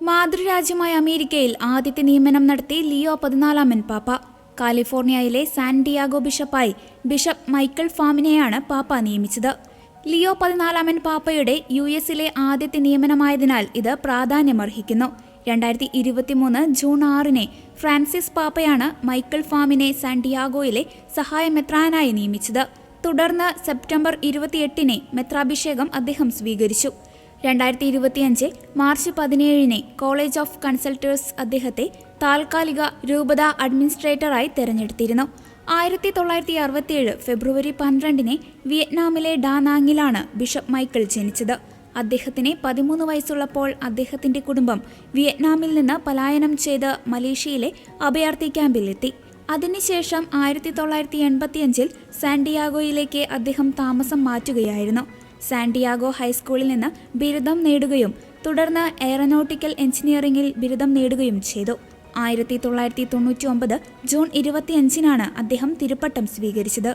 മാതൃരാജ്യമായ അമേരിക്കയിൽ ആദ്യത്തെ നിയമനം നടത്തി ലിയോ 14 പാപ്പ. കാലിഫോർണിയയിലെ സാൻ ഡിയാഗോ ബിഷപ്പായി ബിഷപ്പ് മൈക്കൽ ഫാമിനെയാണ് പാപ്പ നിയമിച്ചത്. ലിയോ 14 പാപ്പയുടെ US-ലെ ആദ്യത്തെ നിയമനമായതിനാൽ ഇത് പ്രാധാന്യമർഹിക്കുന്നു. 2023 ജൂൺ 6 ഫ്രാൻസിസ് പാപ്പയാണ് മൈക്കൽ ഫാമിനെ സാൻ ഡിയാഗോയിലെ സഹായമെത്രാനായി നിയമിച്ചത്. തുടർന്ന് സെപ്റ്റംബർ 28 മെത്രാഭിഷേകം അദ്ദേഹം സ്വീകരിച്ചു. 2025 മാർച്ച് 17 കോളേജ് ഓഫ് കൺസൾട്ടേഴ്സ് അദ്ദേഹത്തെ താൽക്കാലിക രൂപത അഡ്മിനിസ്ട്രേറ്ററായി തെരഞ്ഞെടുത്തിരുന്നു. 1967 ഫെബ്രുവരി 12 വിയറ്റ്നാമിലെ ഡാനാങ്ങിലാണ് ബിഷപ്പ് മൈക്കൽ ജനിച്ചത്. അദ്ദേഹത്തിന് 13 വയസ്സുള്ളപ്പോൾ അദ്ദേഹത്തിന്റെ കുടുംബം വിയറ്റ്നാമിൽ നിന്ന് പലായനം ചെയ്ത് മലേഷ്യയിലെ അഭയാർത്ഥി ക്യാമ്പിലെത്തി. അതിനുശേഷം 1985 സാൻ ഡിയാഗോയിലേക്ക് അദ്ദേഹം താമസം മാറ്റുകയായിരുന്നു. സാൻ ഡിയാഗോ ഹൈസ്കൂളിൽ നിന്ന് ബിരുദം നേടുകയും തുടർന്ന് എയറോനോട്ടിക്കൽ എഞ്ചിനീയറിംഗിൽ ബിരുദം നേടുകയും ചെയ്തു. 1999 ജൂൺ 25 അദ്ദേഹം തിരുപ്പട്ടം സ്വീകരിച്ചത്.